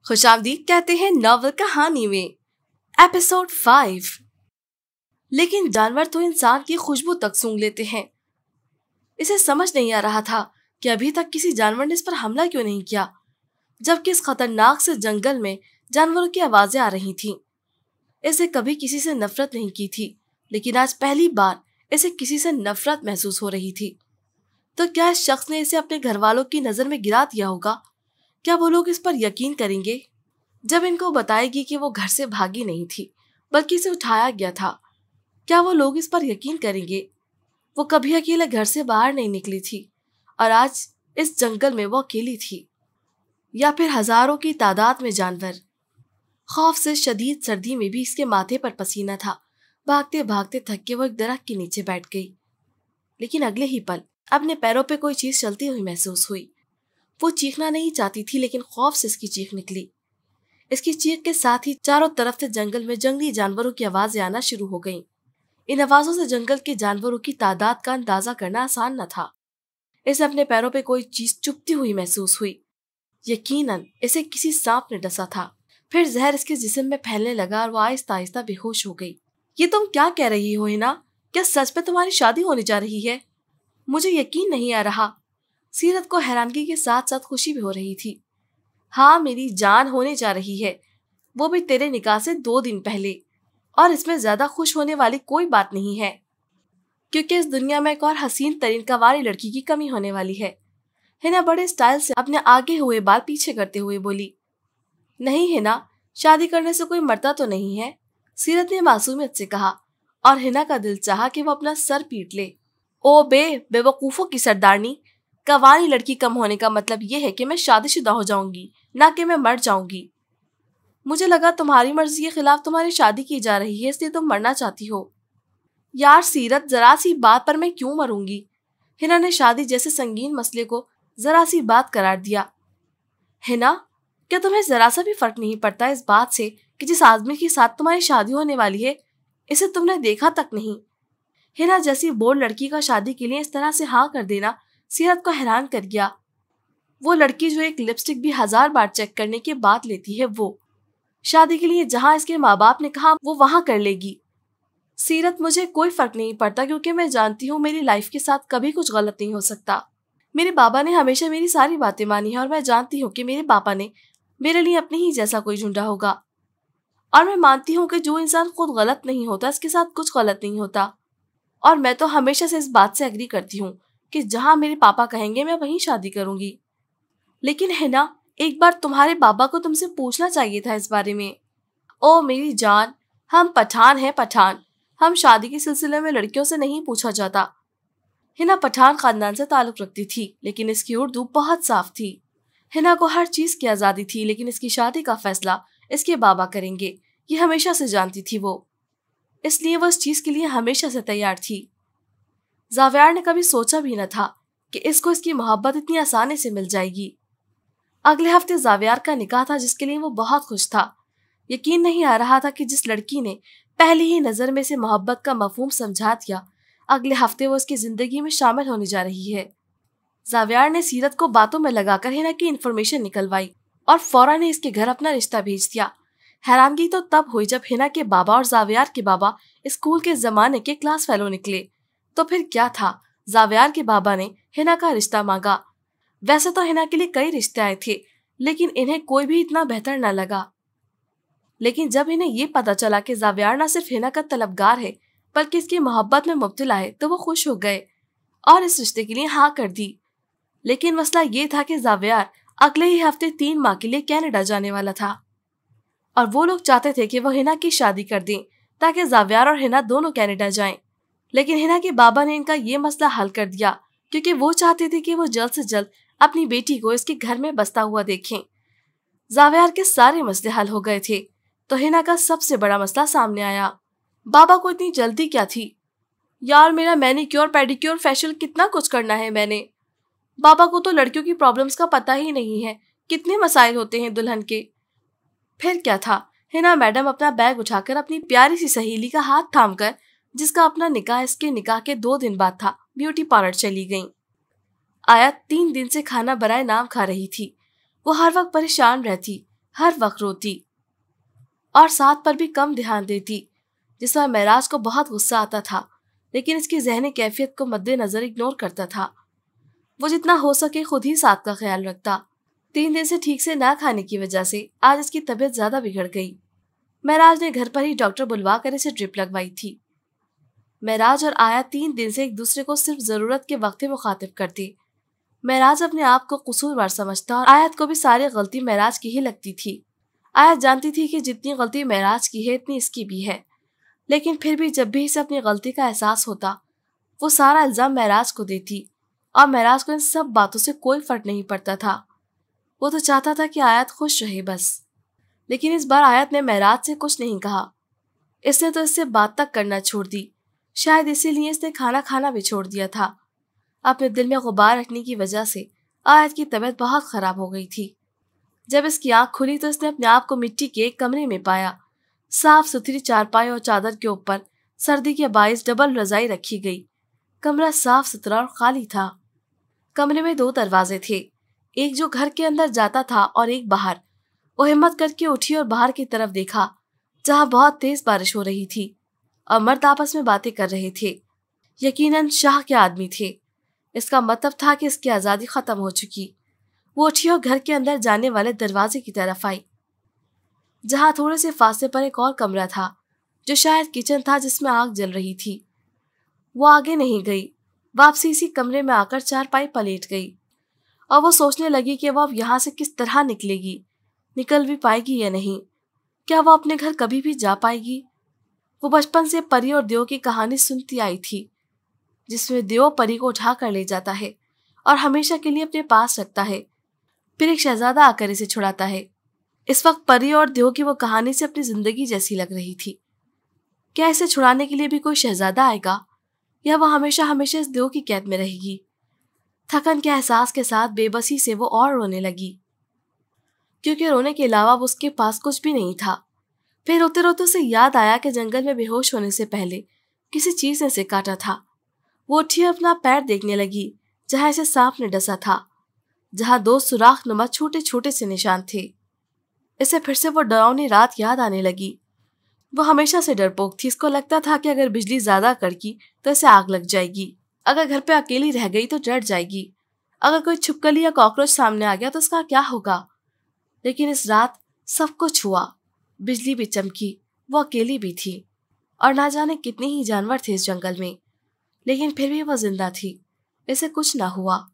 खुशामदीद कहते हैं नॉवल कहानी में। एपिसोड 5। लेकिन जानवर तो इंसान की खुशबू तक सूंघ लेते हैं। इसे समझ नहीं आ रहा था कि अभी तक किसी जानवर ने इस पर हमला क्यों नहीं किया, जबकि इस खतरनाक से जंगल में जानवरों की आवाजें आ रही थीं। इसे कभी किसी से नफरत नहीं की थी, लेकिन आज पहली बार इसे किसी से नफरत महसूस हो रही थी। तो क्या इस शख्स ने इसे अपने घर वालों की नजर में गिरा दिया होगा? क्या वो लोग इस पर यकीन करेंगे जब इनको बताएगी कि वो घर से भागी नहीं थी, बल्कि इसे उठाया गया था? क्या वो लोग इस पर यकीन करेंगे? वो कभी अकेले घर से बाहर नहीं निकली थी और आज इस जंगल में वो अकेली थी। या फिर हजारों की तादाद में जानवर। खौफ से शदीद सर्दी में भी इसके माथे पर पसीना था। भागते भागते थक के वो एक दरख्त के नीचे बैठ गई, लेकिन अगले ही पल अपने पैरों पे कोई चीज चलती हुई महसूस हुई। वो चीखना नहीं चाहती थी, लेकिन खौफ से इसकी चीख निकली। इसकी चीख के साथ ही चारों तरफ से जंगल में जंगली जानवरों की आवाजें आना शुरू हो गईं। इन आवाजों से जंगल के जानवरों की तादाद का अंदाजा करना आसान न था। इसे अपने पैरों पे कोई चीज चुभती हुई महसूस हुई। यकीनन इसे किसी सांप ने डसा था। फिर जहर इसके जिस्म में फैलने लगा और वो आहिस्ता आहिस्ता बेहोश हो गई। ये तुम क्या कह रही हो हिना? क्या सच में तुम्हारी शादी होने जा रही है? मुझे यकीन नहीं आ रहा। सीरत को हैरानगी के साथ साथ खुशी भी हो रही थी। हाँ, मेरी जान होने जा रही है, वो भी तेरे निकाह से 2 दिन पहले। और इसमें ज्यादा खुश होने वाली कोई बात नहीं है, क्योंकि इस दुनिया में एक और हसीन तरीन कवारी लड़की की कमी होने वाली है। हिना बड़े स्टाइल से अपने आगे हुए बाल पीछे करते हुए बोली। नहीं हिना, शादी करने से कोई मरता तो नहीं है, सीरत ने मासूमियत से कहा। और हिना का दिल चाहा कि वो अपना सर पीट ले। ओ बेवकूफों की सरदारनी, कवारी लड़की कम होने का मतलब ये है कि मैं शादीशुदा हो जाऊंगी, ना कि मैं मर जाऊंगी। मुझे लगा तुम्हारी मर्जी के खिलाफ तुम्हारी शादी की जा रही है, इसलिए तुम मरना चाहती हो। यार सीरत, जरा सी बात पर मैं क्यों मरूंगी? हिना ने शादी जैसे संगीन मसले को जरा सी बात करार दिया। हिना, क्या तुम्हें जरा सा भी फर्क नहीं पड़ता इस बात से कि जिस आदमी के साथ तुम्हारी शादी होने वाली है, इसे तुमने देखा तक नहीं? हिना जैसी बोल्ड लड़की का शादी के लिए इस तरह से हाँ कर देना सीरत को हैरान कर गया। वो लड़की जो एक लिपस्टिक भी 1000 बार चेक करने के बाद लेती है, वो शादी के लिए जहां इसके माँ बाप ने कहा वो वहां कर लेगी। सीरत, मुझे कोई फर्क नहीं पड़ता, क्योंकि मैं जानती हूँ मेरी लाइफ के साथ कभी कुछ गलत नहीं हो सकता। मेरे बाबा ने हमेशा मेरी सारी बातें मानी है और मैं जानती हूँ कि मेरे पापा ने मेरे लिए अपने ही जैसा कोई ढूंढा होगा। और मैं मानती हूँ कि जो इंसान खुद गलत नहीं होता, इसके साथ कुछ गलत नहीं होता। और मैं तो हमेशा से इस बात से एग्री करती हूँ कि जहां मेरे पापा कहेंगे मैं वहीं शादी करूंगी। लेकिन हिना, एक बार तुम्हारे बाबा को तुमसे पूछना चाहिए था इस बारे में। ओ मेरी जान, हम पठान हैं, पठान। हम शादी के सिलसिले में लड़कियों से नहीं पूछा जाता। हिना पठान खानदान से ताल्लुक रखती थी, लेकिन इसकी उर्दू बहुत साफ थी। हिना को हर चीज की आजादी थी, लेकिन इसकी शादी का फैसला इसके बाबा करेंगे, ये हमेशा से जानती थी वो। इसलिए वो इस चीज के लिए हमेशा से तैयार थी। जावियार ने कभी सोचा भी न था कि इसको इसकी मोहब्बत इतनी आसानी से मिल जाएगी। अगले हफ्ते जावियार का निकाह था, जिसके लिए वो बहुत खुश था। यकीन नहीं आ रहा था कि जिस लड़की ने पहली ही नजर में से मोहब्बत का मफहूम समझा दिया, अगले हफ्ते वो उसकी जिंदगी में शामिल होने जा रही है। जावियार ने सीरत को बातों में लगाकर हिना की इन्फॉर्मेशन निकलवाई और फौरन ही इसके घर अपना रिश्ता भेज दिया। हैरानगी तो तब हुई जब हिना के बाबा और जावियार के बाबा स्कूल के जमाने के क्लास फेलो निकले। तो फिर क्या था, जावियार के बाबा ने हिना का रिश्ता मांगा। वैसे तो हिना के लिए कई रिश्ते आए थे, लेकिन इन्हें कोई भी इतना बेहतर न लगा। लेकिन जब इन्हें ये पता चला कि जावियार न सिर्फ हिना का तलबगार है, बल्कि इसकी मोहब्बत में मुब्तला है, तो वो खुश हो गए और इस रिश्ते के लिए हाँ कर दी। लेकिन मसला ये था कि जावियार अगले ही हफ्ते 3 माह के लिए कनाडा जाने वाला था और वो लोग चाहते थे कि वो हिना की शादी कर दें ताकि जावियार और हिना दोनों कनाडा जाएं। लेकिन हिना के बाबा ने इनका ये मसला हल कर दिया, क्योंकि वो चाहते थे कि वो जल्द से जल्द अपनी बेटी को इसके घर में बसता हुआ देखें। जावियार के सारे मसले हल हो गए थे, तो हिना का सबसे बड़ा मसला सामने आया। बाबा को इतनी जल्दी क्या थी? यार, मेरा मैनिक्योर पेडिक्योर फेशियल कितना कुछ करना है मैंने। बाबा को तो लड़कियों की प्रॉब्लम्स का पता ही नहीं है, कितने मसाइल होते हैं दुल्हन के। फिर क्या था, हिना मैडम अपना बैग उठाकर अपनी प्यारी सी सहेली का हाथ थामकर, जिसका अपना निकाह इसके निकाह के 2 दिन बाद था, ब्यूटी पार्लर चली गईं। आयत 3 दिन से खाना बनाए नाम खा रही थी। वो हर वक्त परेशान रहती, हर वक्त रोती और साथ पर भी कम ध्यान देती, जिस पर महराज को बहुत गुस्सा आता था, लेकिन इसकी ज़हनी कैफियत को मद्देनजर इग्नोर करता था। वो जितना हो सके खुद ही साथ का ख्याल रखता। 3 दिन से ठीक से ना खाने की वजह से आज इसकी तबीयत ज्यादा बिगड़ गई। महराज ने घर पर ही डॉक्टर बुलवा कर इसे ड्रिप लगवाई थी। महराज और आयत 3 दिन से एक दूसरे को सिर्फ जरूरत के वक्त ही मुखातिब करते। महराज अपने आप को कसूरवार समझता और आयत को भी सारी गलती महराज की ही लगती थी। आयत जानती थी कि जितनी गलती महराज की है इतनी इसकी भी है, लेकिन फिर भी जब भी इसे अपनी गलती का एहसास होता वो सारा इल्जाम महराज को देती और महराज को इन सब बातों से कोई फर्क नहीं पड़ता था। वो तो चाहता था कि आयत खुश रहे बस। लेकिन इस बार आयत ने महराज से कुछ नहीं कहा। इसने तो इससे बात तक करना छोड़ दी। शायद इसीलिए इसने खाना खाना भी छोड़ दिया था। अपने दिल में गुबार रखने की वजह से आयत की तबीयत बहुत खराब हो गई थी। जब इसकी आंख खुली तो इसने अपने आप को मिट्टी के एक कमरे में पाया। साफ सुथरी चारपाई और चादर के ऊपर सर्दी के बाइस डबल रजाई रखी गई। कमरा साफ सुथरा और खाली था। कमरे में 2 दरवाजे थे, एक जो घर के अंदर जाता था और एक बाहर। वो हिम्मत करके उठी और बाहर की तरफ देखा, जहाँ बहुत तेज बारिश हो रही थी और मर्द आपस में बातें कर रहे थे। यकीनन शाह के आदमी थे। इसका मतलब था कि इसकी आज़ादी खत्म हो चुकी। वो उठी और घर के अंदर जाने वाले दरवाजे की तरफ आई, जहाँ थोड़े से फासले पर एक और कमरा था जो शायद किचन था, जिसमें आग जल रही थी। वो आगे नहीं गई, वापसी इसी कमरे में आकर चारपाई पलेट गई और वो सोचने लगी कि वो अब यहाँ से किस तरह निकलेगी, निकल भी पाएगी या नहीं। क्या वो अपने घर कभी भी जा पाएगी? वो बचपन से परी और देव की कहानी सुनती आई थी, जिसमें देव परी को उठा कर ले जाता है और हमेशा के लिए अपने पास रखता है, फिर एक शहजादा आकर इसे छुड़ाता है। इस वक्त परी और देव की वो कहानी से अपनी जिंदगी जैसी लग रही थी। क्या इसे छुड़ाने के लिए भी कोई शहजादा आएगा या वह हमेशा हमेशा इस देव की कैद में रहेगी? थकन के एहसास के साथ बेबसी से वो और रोने लगी, क्योंकि रोने के अलावा उसके पास कुछ भी नहीं था। फिर रोते रोते उसे याद आया कि जंगल में बेहोश होने से पहले किसी चीज ने इसे काटा था। वो उठी अपना पैर देखने लगी, जहां इसे सांप ने डसा था, जहां 2 सुराख नुमा छोटे छोटे से निशान थे। इसे फिर से वो डरावनी रात याद आने लगी। वो हमेशा से डरपोक थी। इसको लगता था कि अगर बिजली ज्यादा कड़की तो इसे आग लग जाएगी, अगर घर पे अकेली रह गई तो डर जाएगी, अगर कोई छिपकली या कॉकरोच सामने आ गया तो उसका क्या होगा। लेकिन इस रात सब कुछ हुआ। बिजली भी चमकी, वो अकेली भी थी और ना जाने कितने ही जानवर थे इस जंगल में, लेकिन फिर भी वह जिंदा थी। इसे कुछ ना हुआ।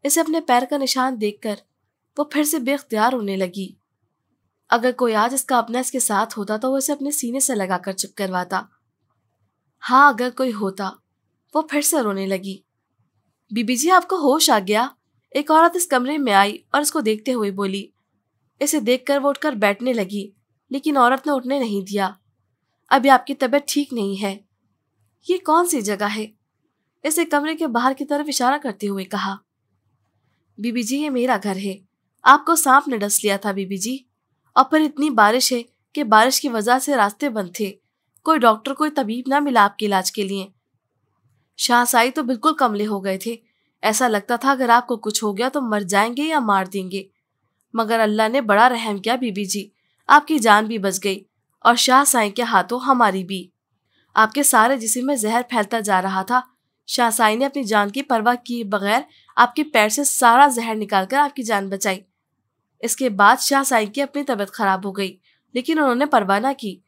इसे अपने पैर का निशान देखकर वो फिर से बेख्तियार होने लगी। अगर कोई आज इसका अपना इसके साथ होता तो वो इसे अपने सीने से लगाकर चुप करवाता। हाँ, अगर कोई होता। वो फिर से रोने लगी। बीबी जी, आपको होश आ गया? एक औरत इस कमरे में आई और इसको देखते हुए बोली। इसे देखकर वो उठकर बैठने लगी, लेकिन औरत ने उठने नहीं दिया। अभी आपकी तबीयत ठीक नहीं है। ये कौन सी जगह है? इसे कमरे के बाहर की तरफ इशारा करते हुए कहा। बीबी जी, ये मेरा घर है। आपको सांप ने डस लिया था बीबी जी, और फिर इतनी बारिश है कि बारिश की वजह से रास्ते बंद थे। कोई डॉक्टर, कोई तबीब ना मिला आपके इलाज के लिए। शाहसाई तो बिल्कुल कमले हो गए थे। ऐसा लगता था अगर आपको कुछ हो गया तो मर जाएंगे या मार देंगे, मगर अल्लाह ने बड़ा रहम किया बीबी जी, आपकी जान भी बच गई और शाहसाई के हाथों हमारी भी। आपके सारे जिस्म में जहर फैलता जा रहा था। शाहसाई ने अपनी जान की परवाह किए बगैर आपके पैर से सारा जहर निकालकर आपकी जान बचाई। इसके बाद शाहसाई की अपनी तबीयत खराब हो गई, लेकिन उन्होंने परवाह न की।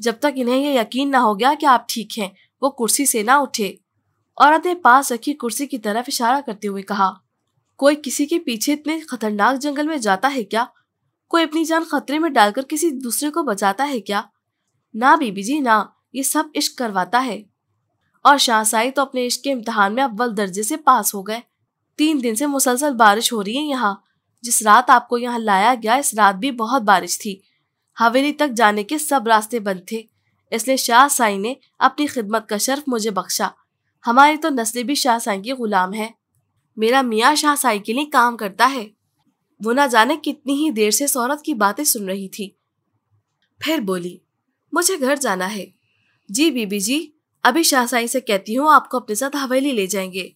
जब तक इन्हें यह यकीन न हो गया कि आप ठीक हैं, वो कुर्सी से ना उठे। औरत ने पास रखी कुर्सी की तरफ इशारा करते हुए कहा। कोई किसी के पीछे इतने खतरनाक जंगल में जाता है क्या? कोई अपनी जान खतरे में डालकर किसी दूसरे को बचाता है क्या? ना बीबी जी ना, ये सब इश्क करवाता है। और शाहसाई तो अपने इश्क के इम्तिहान में अव्वल दर्जे से पास हो गए। 3 दिन से मुसलसल बारिश हो रही है यहाँ। जिस रात आपको यहाँ लाया गया, इस रात भी बहुत बारिश थी। हवेली तक जाने के सब रास्ते बंद थे, इसलिए शाहसाई ने अपनी खिदमत का शर्फ मुझे बख्शा। हमारी तो नस्लें भी शाहसाई की गुलाम है। मेरा मियाँ शाहसाई के लिए काम करता है। वो ना जाने कितनी ही देर से इस औरत की बातें सुन रही थी। फिर बोली, मुझे घर जाना है। जी बीबी जी, अभी शाहसाई से कहती हूँ आपको अपने साथ हवेली ले जाएंगे।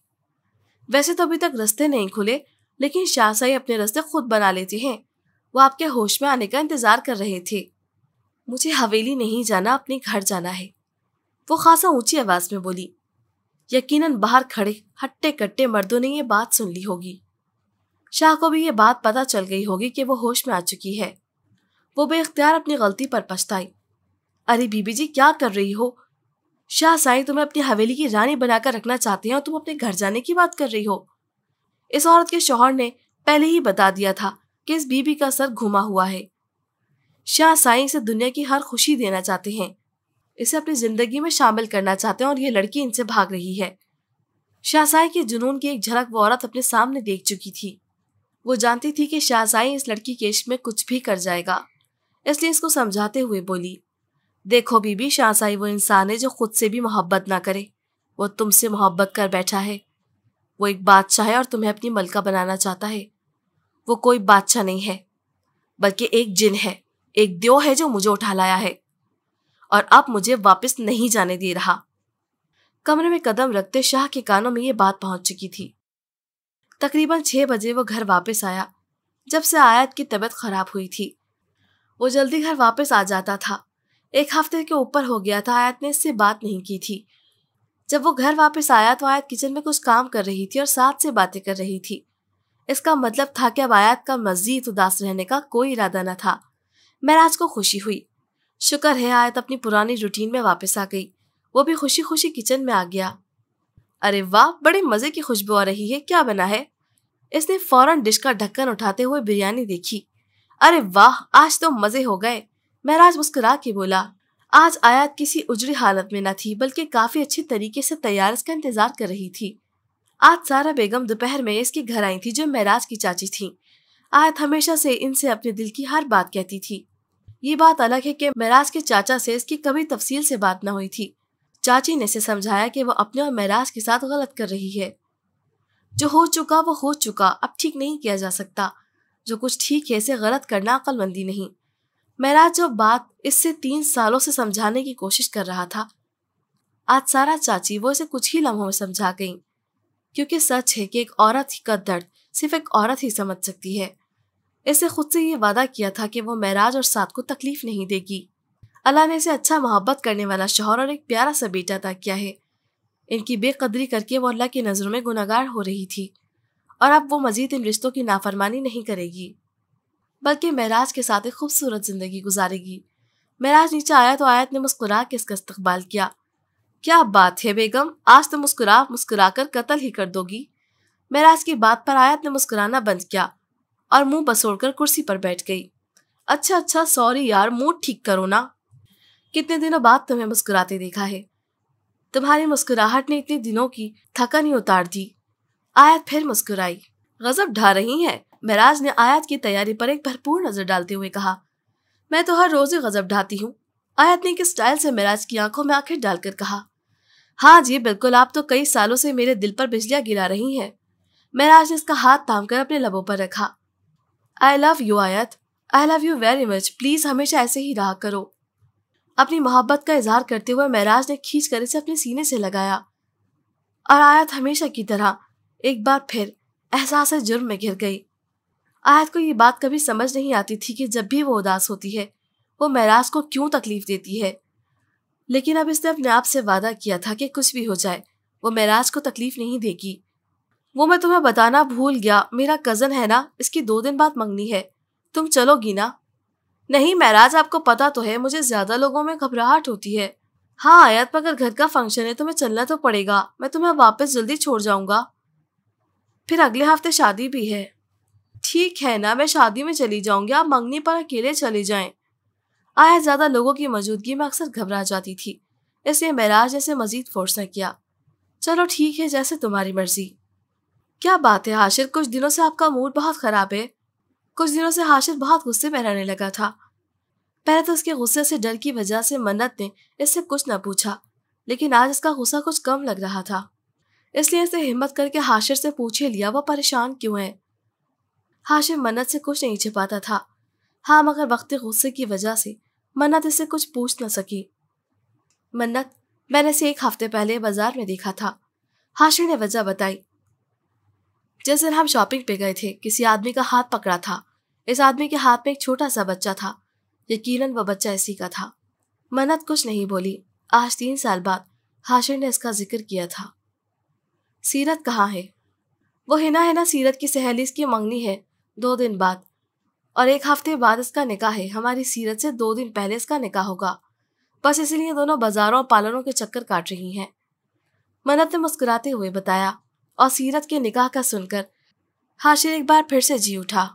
वैसे तो अभी तक रास्ते नहीं खुले, लेकिन शाहसाई अपने रास्ते खुद बना लेते हैं। वो आपके होश में आने का इंतजार कर रहे थे। मुझे हवेली नहीं जाना, अपने घर जाना है, वो खासा ऊंची आवाज में बोली। यकीनन बाहर खड़े हट्टे कट्टे मर्दों ने ये बात सुन ली होगी। शाह को भी ये बात पता चल गई होगी कि वो होश में आ चुकी है। वो बेख्तियार अपनी गलती पर पछताई। अरे बीबी जी, क्या कर रही हो? शाह साईं तुम्हें अपनी हवेली की रानी बनाकर रखना चाहते हैं और तुम अपने घर जाने की बात कर रही हो। इस औरत के शौहर ने पहले ही बता दिया था कि इस बीबी का सर घुमा हुआ है। शाह साईं इसे दुनिया की हर खुशी देना चाहते हैं, इसे अपनी जिंदगी में शामिल करना चाहते हैं और ये लड़की इनसे भाग रही है। शाह साईं के जुनून की एक झलक वो औरत अपने सामने देख चुकी थी। वो जानती थी कि शाह साईं इस लड़की के इश्क में कुछ भी कर जाएगा, इसलिए इसको समझाते हुए बोली, देखो बीबी, शाह साईं वो इंसान है जो खुद से भी मोहब्बत ना करे। वो तुमसे मोहब्बत कर बैठा है। वो एक बादशाह है और तुम्हें अपनी मलका बनाना चाहता है। वो कोई बादशाह नहीं है, बल्कि एक जिन है, एक देव है जो मुझे उठा लाया है और अब मुझे वापस नहीं जाने दे रहा। कमरे में कदम रखते शाह के कानों में ये बात पहुंच चुकी थी। तकरीबन 6 बजे वो घर वापस आया। जब से आयत की तबीयत खराब हुई थी, वो जल्दी घर वापस आ जाता था। 1 हफ्ते के ऊपर हो गया था आयत ने इससे बात नहीं की थी। जब वो घर वापस आया तो आयत किचन में कुछ काम कर रही थी और साथ से बातें कर रही थी। इसका मतलब था कि अब आयत का मजीद उदास रहने का कोई इरादा न था। महराज को खुशी हुई। शुक्र है आयत अपनी पुरानी रूटीन में वापस आ गई। वो भी खुशी खुशी किचन में आ गया। अरे वाह, बड़े मजे की खुशबू आ रही है, क्या बना है? इसने फौरन डिश का ढक्कन उठाते हुए बिरयानी देखी। अरे वाह, आज तो मजे हो गए, महराज मुस्कुरा के बोला। आज आयत किसी उजड़ी हालत में न थी, बल्कि काफी अच्छी तरीके से तैयार इसका इंतजार कर रही थी। आज सारा बेगम दोपहर में इसके घर आई थी, जो महराज की चाची थी। आयत हमेशा से इनसे अपने दिल की हर बात कहती थी। ये बात अलग है कि महराज के चाचा से इसकी कभी तफसील से बात न हुई थी। चाची ने इसे समझाया कि वो अपने और महराज के साथ गलत कर रही है। जो हो चुका वो हो चुका, अब ठीक नहीं किया जा सकता। जो कुछ ठीक है, इसे गलत करना अक्लमंदी नहीं। महराज जो बात इससे 3 सालों से समझाने की कोशिश कर रहा था, आज सारा चाची वो इसे कुछ ही लम्हों में समझा गई। क्योंकि सच है कि एक औरत का दर्द सिर्फ एक औरत ही समझ सकती है। इसने खुद से ये वादा किया था कि वो महराज और साथ को तकलीफ नहीं देगी। अल्लाह ने इसे अच्छा मोहब्बत करने वाला शौहर और एक प्यारा सा बेटा अता किया है। इनकी बेकदरी करके वो अल्लाह की नज़रों में गुनहगार हो रही थी और अब वो मजीद इन रिश्तों की नाफरमानी नहीं करेगी, बल्कि महराज के साथ एक खूबसूरत जिंदगी गुजारेगी। महराज नीचे आया तो आयत ने मुस्कुरा के इसका इस्तकबाल किया। क्या बात है बेगम, आज तो मुस्कुरा कर कत्ल ही कर दोगी। महराज की बात पर आयत ने मुस्कुराना बंद किया और मुंह बसोड़कर कुर्सी पर बैठ गई। अच्छा, सॉरी यार, मूड ठीक करो ना। कितने दिनों बाद तुम्हें मुस्कुराते देखा है। तुम्हारी मुस्कुराहट ने इतने दिनों की थकन ही उतार दी। आयत फिर मुस्कुराई। गजब ढा रही है, महराज ने आयत की तैयारी पर एक भरपूर नजर डालते हुए कहा। मैं तो हर रोज ही गजब ढाती हूँ, आयत ने किस स्टाइल से महराज की आंखों में आंखें डालकर कहा। हाँ जी बिल्कुल, आप तो कई सालों से मेरे दिल पर बिजलियां गिरा रही हैं। महराज ने इसका हाथ थामकर अपने लबों पर रखा। आई लव यू आयत, I love you very much, please हमेशा ऐसे ही रहा करो। अपनी मोहब्बत का इजहार करते हुए महराज ने खींच कर इसे अपने सीने से लगाया और आयत हमेशा की तरह एक बार फिर एहसास जुर्म में घिर गई। आयत को ये बात कभी समझ नहीं आती थी कि जब भी वो उदास होती है, वो महराज को क्यों तकलीफ देती है। लेकिन अब इसने अपने आप से वादा किया था कि कुछ भी हो जाए वो महराज को तकलीफ नहीं देगी। वो मैं तुम्हें बताना भूल गया, मेरा कजन है ना, इसकी 2 दिन बाद मंगनी है, तुम चलोगी ना? नहीं महराज, आपको पता तो है मुझे ज्यादा लोगों में घबराहट होती है। हाँ आयत, मगर घर का फंक्शन है, तुम्हें चलना तो पड़ेगा। मैं तुम्हें वापस जल्दी छोड़ जाऊंगा, फिर अगले हफ्ते शादी भी है। ठीक है ना, मैं शादी में चली जाऊंगी, आप मंगनी पर अकेले चले जाएं। आयत ज्यादा लोगों की मौजूदगी में अक्सर घबरा जाती थी, इसलिए महराज ने इसे मजीद फोर्स न किया। चलो ठीक है, जैसे तुम्हारी मर्जी। क्या बात है हाशिर, कुछ दिनों से आपका मूड बहुत खराब है। कुछ दिनों से हाशिर बहुत गुस्से में रहने लगा था। पहले तो उसके गुस्से से डर की वजह से मन्नत ने इससे कुछ न पूछा, लेकिन आज इसका गुस्सा कुछ कम लग रहा था, इसलिए इसे हिम्मत करके हाशिर से पूछे लिया वो परेशान क्यों है। हाशिर मन्नत से कुछ नहीं छिपाता था। हाँ, मगर वक्ती गुस्से की वजह से मन्नत इससे कुछ पूछ न सकी। मन्नत, मैंने इसे 1 हफ्ते पहले बाजार में देखा था। हाशिर ने वजह बताई। जिस दिन हम शॉपिंग पे गए थे, किसी आदमी का हाथ पकड़ा था। इस आदमी के हाथ में एक छोटा सा बच्चा था। यकीनन वह बच्चा इसी का था। मन्नत कुछ नहीं बोली। आज 3 साल बाद हाशिर ने इसका जिक्र किया था। सीरत कहाँ है? वो हिना सीरत की सहेली इसकी मंगनी है 2 दिन बाद, और 1 हफ्ते बाद इसका निकाह है। हमारी सीरत से 2 दिन पहले इसका निकाह होगा। बस इसलिए दोनों बाजारों और पार्लरों के चक्कर काट रही हैं। मन्नत ने मुस्कुराते हुए बताया, और सीरत के निकाह का सुनकर हाशिर एक बार फिर से जी उठा।